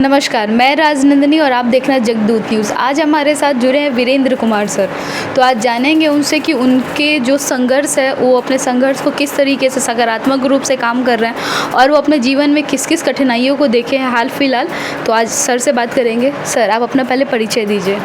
नमस्कार, मैं राजनंदिनी और आप देख रहे हैं जगदूत न्यूज़। आज हमारे साथ जुड़े हैं वीरेंद्र कुमार सर। तो आज जानेंगे उनसे कि उनके जो संघर्ष है वो अपने संघर्ष को किस तरीके से सकारात्मक रूप से काम कर रहे हैं और वो अपने जीवन में किस किस कठिनाइयों को देखे हैं हाल फिलहाल। तो आज सर से बात करेंगे। सर, आप अपना पहले परिचय दीजिए।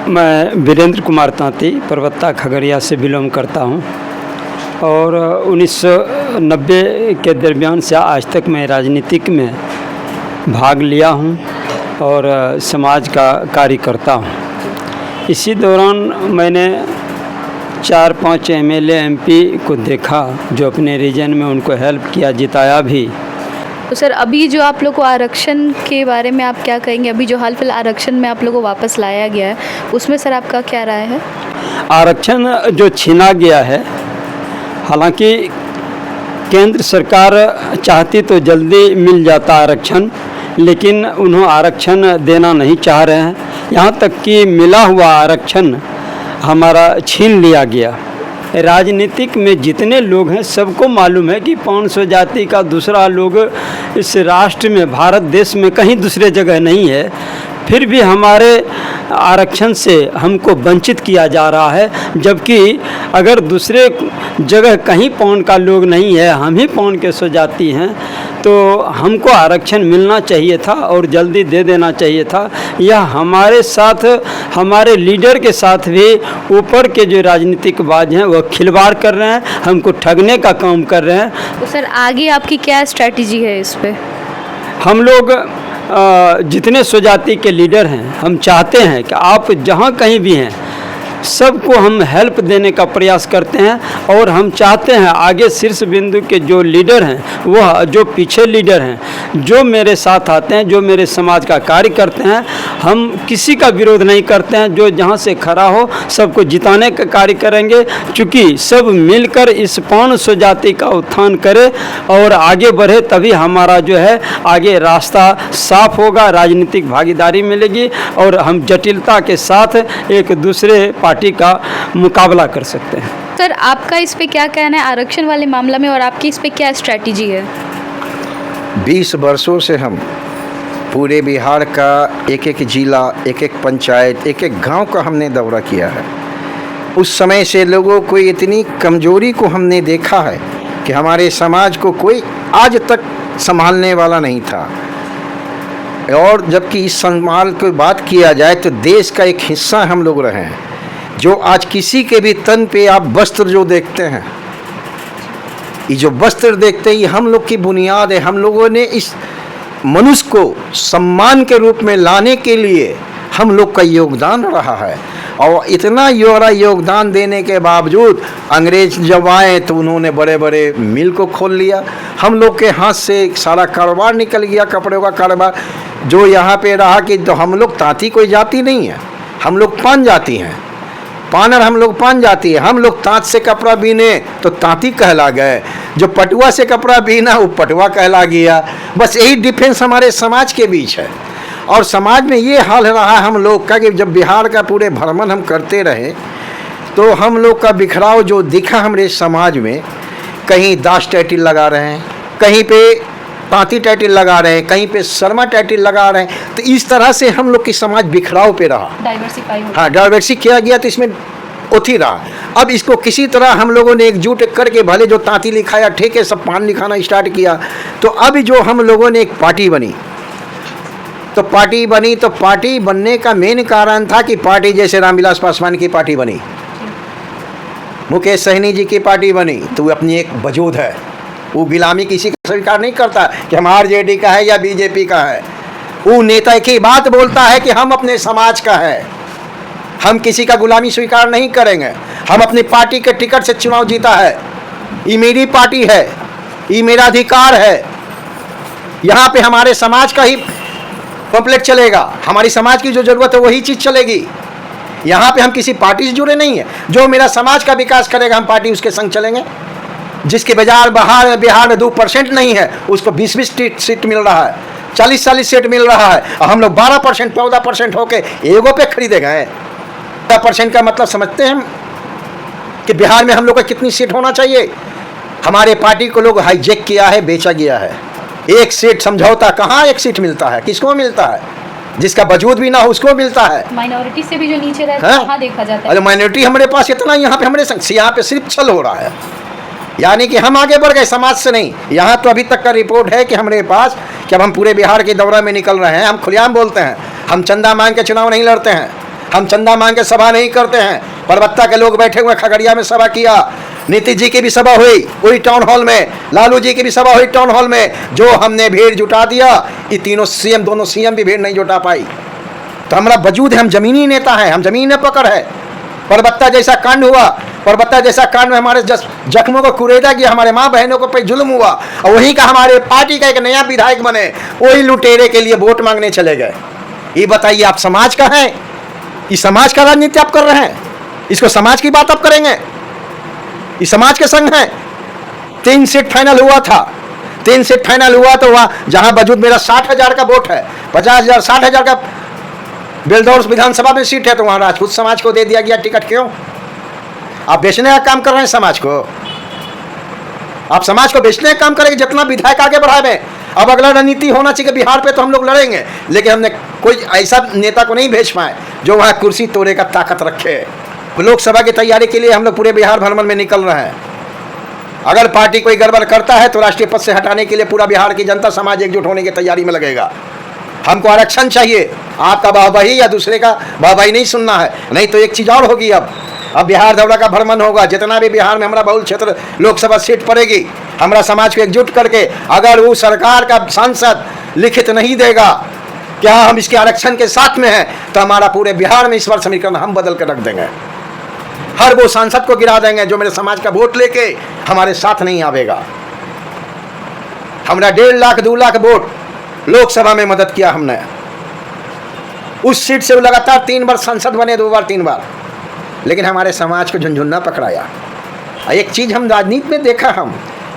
मैं वीरेंद्र कुमार तांती परबत्ता खगड़िया से बिलोंग करता हूँ और 1990 के दरमियान से आज तक मैं राजनीतिक में भाग लिया हूँ और समाज का कार्य करता हूँ। इसी दौरान मैंने 4-5 एमएलए एमपी को देखा जो अपने रीजन में उनको हेल्प किया, जिताया भी। तो सर, अभी जो आप लोग को आरक्षण के बारे में आप क्या कहेंगे? अभी जो हाल फिलहाल आरक्षण में आप लोग को वापस लाया गया है उसमें सर आपका क्या राय है? आरक्षण जो छीना गया है, हालांकि केंद्र सरकार चाहती तो जल्दी मिल जाता आरक्षण, लेकिन उन्होंने आरक्षण देना नहीं चाह रहे हैं। यहाँ तक कि मिला हुआ आरक्षण हमारा छीन लिया गया। राजनीतिक में जितने लोग हैं सबको मालूम है कि 500 जाति का दूसरा लोग इस राष्ट्र में, भारत देश में कहीं दूसरे जगह नहीं है, फिर भी हमारे आरक्षण से हमको वंचित किया जा रहा है। जबकि अगर दूसरे जगह कहीं पौन का लोग नहीं है, हम ही पौन के सो जाती हैं, तो हमको आरक्षण मिलना चाहिए था और जल्दी दे देना चाहिए था। यह हमारे साथ, हमारे लीडर के साथ भी ऊपर के जो राजनीतिक बाज हैं वह खिलवाड़ कर रहे हैं, हमको ठगने का काम कर रहे हैं। तो सर, आगे आपकी क्या स्ट्रैटेजी है इस पर? हम लोग जितने स्वजाति के लीडर हैं, हम चाहते हैं कि आप जहाँ कहीं भी हैं सबको हम हेल्प देने का प्रयास करते हैं और हम चाहते हैं आगे शीर्ष बिंदु के जो लीडर हैं, वह जो पीछे लीडर हैं, जो मेरे साथ आते हैं, जो मेरे समाज का कार्य करते हैं, हम किसी का विरोध नहीं करते हैं। जो जहाँ से खड़ा हो सबको जिताने का कार्य करेंगे, क्योंकि सब मिलकर इस 500 जाति का उत्थान करें और आगे बढ़े, तभी हमारा जो है आगे रास्ता साफ होगा, राजनीतिक भागीदारी मिलेगी और हम जटिलता के साथ एक दूसरे पार्टी का मुकाबला कर सकते हैं। सर, आपका इस पे क्या कहना है आरक्षण वाले मामला में और आपकी इस पे क्या स्ट्रैटेजी है? 20 वर्षों से हम पूरे बिहार का एक एक जिला, एक एक पंचायत, एक एक गांव का हमने दौरा किया है। उस समय से लोगों को इतनी कमजोरी को हमने देखा है कि हमारे समाज को कोई आज तक संभालने वाला नहीं था। और जबकि इस संभाल की बात किया जाए तो देश का एक हिस्सा हम लोग रहे हैं। जो आज किसी के भी तन पे आप वस्त्र जो देखते हैं, ये जो वस्त्र देखते हैं, ये हम लोग की बुनियाद है। हम लोगों ने इस मनुष्य को सम्मान के रूप में लाने के लिए हम लोग का योगदान रहा है। और इतना योगदान देने के बावजूद अंग्रेज जब आए तो उन्होंने बड़े बड़े मिल को खोल लिया। हम लोग के हाथ से सारा कारोबार निकल गया, कपड़ों का कारोबार जो यहाँ पे रहा। कि तो हम लोग तांती कोई जाति नहीं है, हम लोग पान जाति हैं, पानर हम लोग पान जाती है। हम लोग ताँत से कपड़ा बीने तो ताँती कहला गए, जो पटुआ से कपड़ा बीना वो पटुआ कहला गया। बस यही डिफरेंस हमारे समाज के बीच है। और समाज में ये हाल रहा हम लोग का कि जब बिहार का पूरे भ्रमण हम करते रहे तो हम लोग का बिखराव जो दिखा हमारे समाज में, कहीं दास टाइटल लगा रहे हैं, कहीं पे तांती टाइटल लगा रहे हैं, कहीं पे शर्मा टाइटल लगा रहे हैं। तो इस तरह से हम लोग की समाज बिखराव पे रहा, डाइवर्सिटी किया गया, तो इसमें उठी रहा। अब इसको किसी तरह हम लोगों ने एकजुट करके भले जो तांती लिखाया ठेके सब पान लिखाना स्टार्ट किया। तो अब जो हम लोगों ने एक पार्टी बनी, तो पार्टी बनने का मेन कारण था कि पार्टी जैसे रामविलास पासवान की पार्टी बनी, मुकेश सहनी जी की पार्टी बनी, तो वो अपनी एक वजूद है। वो गुलामी किसी का स्वीकार नहीं करता कि हम आरजेडी का है या बीजेपी का है। वो नेता की बात बोलता है कि हम अपने समाज का है, हम किसी का गुलामी स्वीकार नहीं करेंगे। हम अपनी पार्टी के टिकट से चुनाव जीता है, ये मेरी पार्टी है, ये मेरा अधिकार है। यहाँ पे हमारे समाज का ही पम्पलेट चलेगा, हमारी समाज की जो जरूरत है वही चीज़ चलेगी। यहाँ पे हम किसी पार्टी से जुड़े नहीं है। जो मेरा समाज का विकास करेगा हम पार्टी उसके संग चलेंगे। जिसके बिहार में 2% नहीं है उसको 20-20 सीट मिल रहा है, 40-40 सीट मिल रहा है, और हम लोग 12%, 14% होके एगो पे खरीदे गए। 10% का मतलब समझते हैं कि बिहार में हम लोग का कितनी सीट होना चाहिए। हमारे पार्टी को लोग हाईजेक किया है, बेचा गया है। एक सीट समझौता, कहाँ एक सीट मिलता है, किसको मिलता है? जिसका वजूद भी ना हो उसको मिलता है। माइनॉरिटी से भी जो नीचे रहता है वहाँ देखा जाता है। अरे माइनॉरिटी हमारे पास इतना, यहाँ पे हमारे यहाँ पे सिर्फ छल हो रहा है, यानी कि हम आगे बढ़ गए, समाज से नहीं। यहाँ तो अभी तक का रिपोर्ट है कि हमारे पास कि अब हम पूरे बिहार के दौरा में निकल रहे हैं, हम खुलेआम बोलते हैं, हम चंदा मांग के चुनाव नहीं लड़ते हैं, हम चंदा मांग के सभा नहीं करते हैं। परबत्ता के लोग बैठे हुए खगड़िया में सभा किया, नीतीश जी की भी सभा हुई वही टाउन हॉल में, लालू जी की भी सभा हुई टाउन हॉल में, जो हमने भीड़ जुटा दिया, ये तीनों सीएम, दोनों सीएम भी भीड़ नहीं जुटा पाई। तो हमारा वजूद है, हम जमीनी नेता हैं, हम जमीन में पकड़ है। परबत्ता जैसा कांड हुआ, परबत्ता जैसा कांड में हमारे जख्मों को कुरेदा किया, हमारे माँ बहनों को पे जुल्म हुआ, और वहीं का हमारे पार्टी का एक नया विधायक बने, वही लुटेरे के लिए वोट मांगने चले गए। ये बताइए आप समाज का है? ये समाज का राजनीति आप कर रहे हैं? इसको समाज की बात आप करेंगे? ये समाज के संग है। 3 सीट फाइनल हुआ था, 3 सीट फाइनल हुआ तो वहाँ जहाँ वजूद मेरा 60,000 का वोट है, 50,000 60,000 का बेलदौर विधानसभा में सीट है, तो वहाँ राजपूत समाज को दे दिया गया टिकट। क्यों? आप बेचने का काम कर रहे हैं समाज को, आप समाज को बेचने का काम करेंगे जितना विधायक आगे बढ़ावे। अब अगला रणनीति होना चाहिए बिहार पे तो हम लोग लड़ेंगे, लेकिन हमने कोई ऐसा नेता को नहीं भेज पाए जो वहाँ कुर्सी तोड़े का ताकत रखे। लोकसभा की तैयारी के लिए हम लोग पूरे बिहार भ्रमण में निकल रहे हैं। अगर पार्टी कोई गड़बड़ करता है तो राष्ट्रीय पद से हटाने के लिए पूरा बिहार की जनता समाज एकजुट होने की तैयारी में लगेगा। हमको आरक्षण चाहिए, आपका वाहवाही या दूसरे का वाहवाही नहीं सुनना है। नहीं तो एक चीज़ और होगी, अब बिहार दौरा का भ्रमण होगा, जितना भी बिहार में हमारा बहुल क्षेत्र लोकसभा सीट पड़ेगी, हमारा समाज को एकजुट करके अगर वो सरकार का सांसद लिखित नहीं देगा कि हाँ हम इसके आरक्षण के साथ में हैं, तो हमारा पूरे बिहार में इस बार समीकरण हम बदल कर रख देंगे। हर वो सांसद को गिरा देंगे जो मेरे समाज का वोट लेके हमारे साथ नहीं आवेगा। हमारा 1.5 लाख 2 लाख वोट लोकसभा में मदद किया हमने, उस सीट से वो लगातार 3 बार सांसद बने, 2 बार 3 बार, लेकिन हमारे समाज को झुनझुना पकड़ाया। एक चीज़ हम राजनीति में देखा हम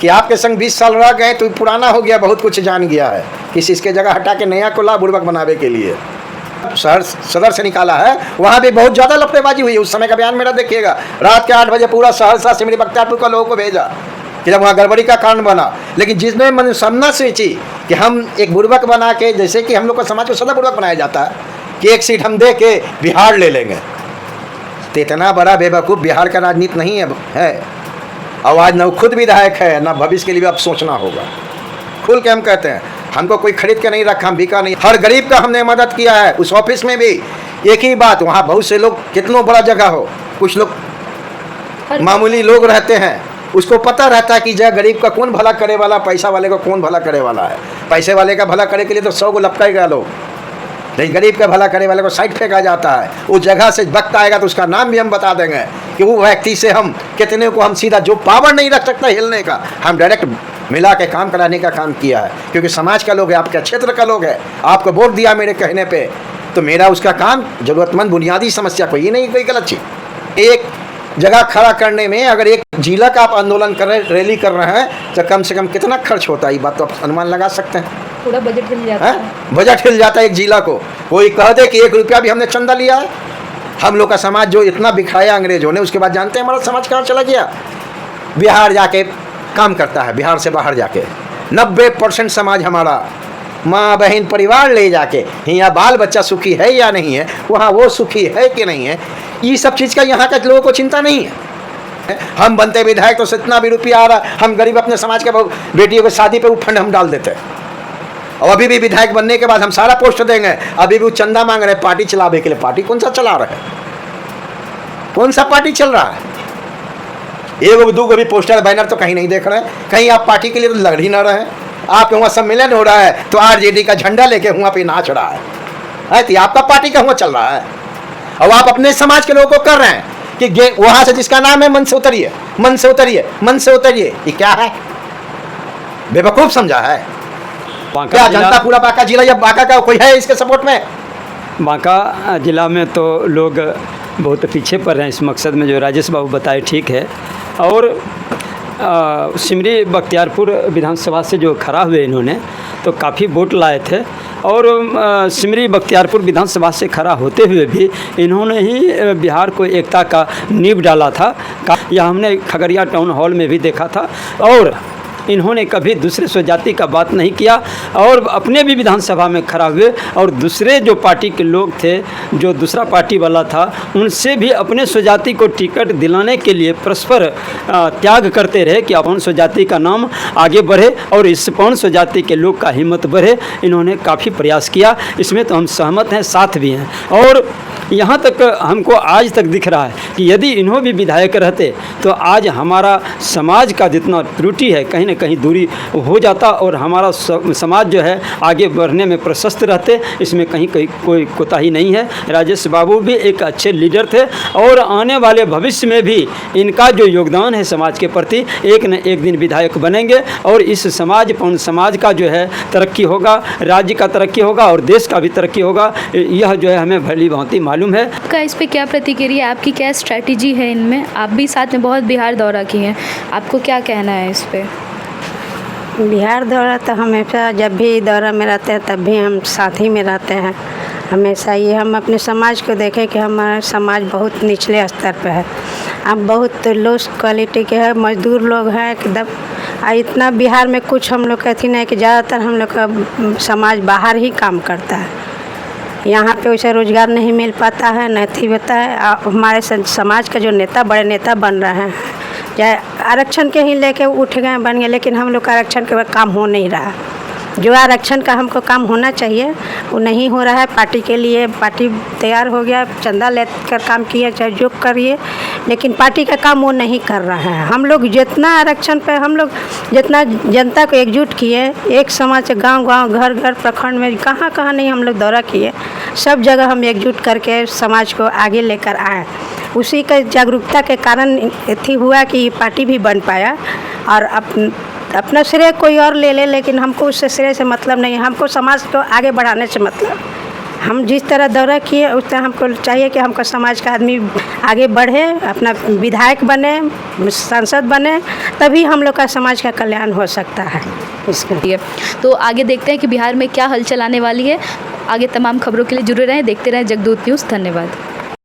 कि आपके संग 20 साल रह गए तो पुराना हो गया, बहुत कुछ जान गया है, किसी इसके जगह हटा के नया को ला बुड़बक बनावे के लिए शहर सदर से निकाला है, वहाँ भी बहुत ज़्यादा लफड़ेबाजी हुई। उस समय का बयान मेरा देखिएगा, रात के 8 बजे पूरा सहरसा सिमरी बख्तियारपुर का लोगों को भेजा कि जब वहाँ गड़बड़ी का कारण बना, लेकिन जिसमें मन सामना सोची कि हम एक बुड़बक बना के, जैसे कि हम लोग का समाज को सदा बुड़बक बनाया जाता है कि एक सीट हम दे के बिहार ले लेंगे, तो इतना बड़ा बेवकूफ़ बिहार का राजनीति नहीं है। और आज न खुद विधायक है, न भविष्य के लिए भी अब सोचना होगा। खुल के हम कहते हैं, हमको कोई खरीद के नहीं रखा, हम बिका नहीं, हर गरीब का हमने मदद किया है। उस ऑफिस में भी एक ही बात, वहाँ बहुत से लोग, कितनों बड़ा जगह हो, कुछ लोग मामूली लोग रहते हैं, उसको पता रहता है कि जय गरीब का कौन भला करे वाला, पैसा वाले को कौन भला करे वाला है। पैसे वाले का भला करे के लिए तो 100 को लपटाएगा लोग, लेकिन गरीब का भला करे वाले को साइड फेंका जाता है। उस जगह से वक्त आएगा तो उसका नाम भी हम बता देंगे कि वो व्यक्ति से हम कितने को हम सीधा, जो पावर नहीं रख सकता हिलने का, हम डायरेक्ट मिला के काम कराने का काम किया है। क्योंकि समाज का लोग है, आपके क्षेत्र का लोग है, आपको वोट दिया मेरे कहने पे, तो मेरा उसका काम जरूरतमंद बुनियादी समस्या को, ये नहीं कोई गलत चीज़। एक जगह खड़ा करने में अगर एक जिला का आप आंदोलन कर रहे, रैली कर रहे हैं, तो कम से कम कितना खर्च होता है, ये बात तो आप अनुमान लगा सकते हैं। पूरा बजट हिल जाता है, बजट हिल जाता है एक जिला को। कोई कह दे कि 1 रुपया भी हमने चंदा लिया है। हम लोग का समाज जो इतना बिखराया अंग्रेजों ने, उसके बाद जानते हैं हमारा समाज कहाँ चला गया? बिहार जाके काम करता है, बिहार से बाहर जाके 90% समाज हमारा माँ बहन परिवार ले जाके, यहाँ बाल बच्चा सुखी है या नहीं है, वहाँ वो सुखी है कि नहीं है, ये सब चीज़ का यहाँ के लोगों को चिंता नहीं है। हम बनते विधायक तो इतना भी रुपया आ रहा, हम गरीब अपने समाज के बेटियों की शादी पे वो फंड हम डाल देते हैं। और अभी भी विधायक बनने के बाद हम सारा पोस्ट देंगे, अभी भी वो चंदा मांग रहे हैं पार्टी चलावे के लिए। पार्टी कौन सा चला रहे हैं? कौन सा पार्टी चल रहा है? 1 2 भी पोस्टर बैनर तो कहीं नहीं देख रहे हैं। कहीं आप पार्टी के लिए तो लड़ ही ना रहे हैं। आपके वहाँ सम्मेलन हो रहा है तो आरजेडी का झंडा लेके वहाँ पे नाच रहा है, तो आपका पार्टी का वहाँ चल रहा है। और आप अपने समाज के लोगों को कर रहे हैं कि वहाँ से जिसका नाम है मन से उतरिए, मन से उतरिए, मन से उतरिए। ये क्या है? बेवकूफ़ समझा है क्या जनता? पूरा बांका जिला या बांका का कोई है इसके सपोर्ट में? बांका जिला में तो लोग बहुत पीछे पर हैं इस मकसद में, जो राजेश बाबू बताए ठीक है। और सिमरी बख्तियारपुर विधानसभा से जो खड़ा हुए इन्होंने, तो काफ़ी वोट लाए थे। और सिमरी बख्तियारपुर विधानसभा से खड़ा होते हुए भी इन्होंने ही बिहार को एकता का नींव डाला था। यह हमने खगड़िया टाउन हॉल में भी देखा था। और इन्होंने कभी दूसरे स्वजाति का बात नहीं किया और अपने भी विधानसभा में खड़ा हुए और दूसरे जो पार्टी के लोग थे, जो दूसरा पार्टी वाला था, उनसे भी अपने स्वजाति को टिकट दिलाने के लिए परस्पर त्याग करते रहे कि अपन स्वजाति का नाम आगे बढ़े और इस पौन स्वजाति के लोग का हिम्मत बढ़े। इन्होंने काफ़ी प्रयास किया, इसमें तो हम सहमत हैं, साथ भी हैं। और यहाँ तक हमको आज तक दिख रहा है कि यदि इन्हों भी विधायक रहते तो आज हमारा समाज का जितना त्रुटि है कहीं ना कहीं दूरी हो जाता और हमारा समाज जो है आगे बढ़ने में प्रशस्त रहते। इसमें कहीं कोई कोताही नहीं है। राजेश बाबू भी एक अच्छे लीडर थे और आने वाले भविष्य में भी इनका जो योगदान है समाज के प्रति, एक न एक दिन विधायक बनेंगे और इस समाज का जो है तरक्की होगा, राज्य का तरक्की होगा और देश का भी तरक्की होगा। यह जो है हमें भली भांति मालूम है। आपका इस पे क्या प्रतिक्रिया है, आपकी क्या स्ट्रैटेजी है इनमें? आप भी साथ में बहुत बिहार दौरा किए हैं, आपको क्या कहना है इस पे? बिहार दौरा तो हमेशा जब भी दौरा में रहते हैं तब भी हम साथ ही में रहते हैं। हमेशा ये हम अपने समाज को देखें कि हमारा समाज बहुत निचले स्तर पे है। अब बहुत लो क्वालिटी के है, मजदूर लोग हैं एकदम। इतना बिहार में कुछ हम लोग कहती नहीं कि ज़्यादातर हम लोग का समाज बाहर ही काम करता है। यहाँ पे वैसे रोज़गार नहीं मिल पाता है, नहीं होता है। हमारे समाज का जो नेता, बड़े नेता बन रहे हैं, चाहे आरक्षण के ही लेके उठ गए बन गए, लेकिन हम लोग का आरक्षण के बाद काम हो नहीं रहा। जो आरक्षण का हमको काम होना चाहिए वो नहीं हो रहा है। पार्टी के लिए पार्टी तैयार हो गया, चंदा लेकर काम किए, चाहे जो करिए, लेकिन पार्टी का काम वो नहीं कर रहा है। हम लोग जितना आरक्षण पे हम लोग जितना जनता को एकजुट किए, एक समाज से गांव-गांव, घर-घर, प्रखंड में कहाँ नहीं हम लोग दौरा किए, सब जगह हम एकजुट करके समाज को आगे लेकर आए। उसी का जागरूकता के कारण इतनी हुआ कि ये पार्टी भी बन पाया। और अपना श्रेय कोई और ले ले, लेकिन हमको उससे श्रेय से मतलब नहीं है। हमको समाज को आगे बढ़ाने से मतलब। हम जिस तरह दौरा किए उस तरह हमको चाहिए कि हमको समाज का आदमी आगे बढ़े, अपना विधायक बने, सांसद बने, तभी हम लोग का समाज का कल्याण हो सकता है। इसके तो आगे देखते हैं कि बिहार में क्या हलचल आने वाली है। आगे तमाम खबरों के लिए जुड़े रहें, देखते रहें जगदूत न्यूज़। धन्यवाद।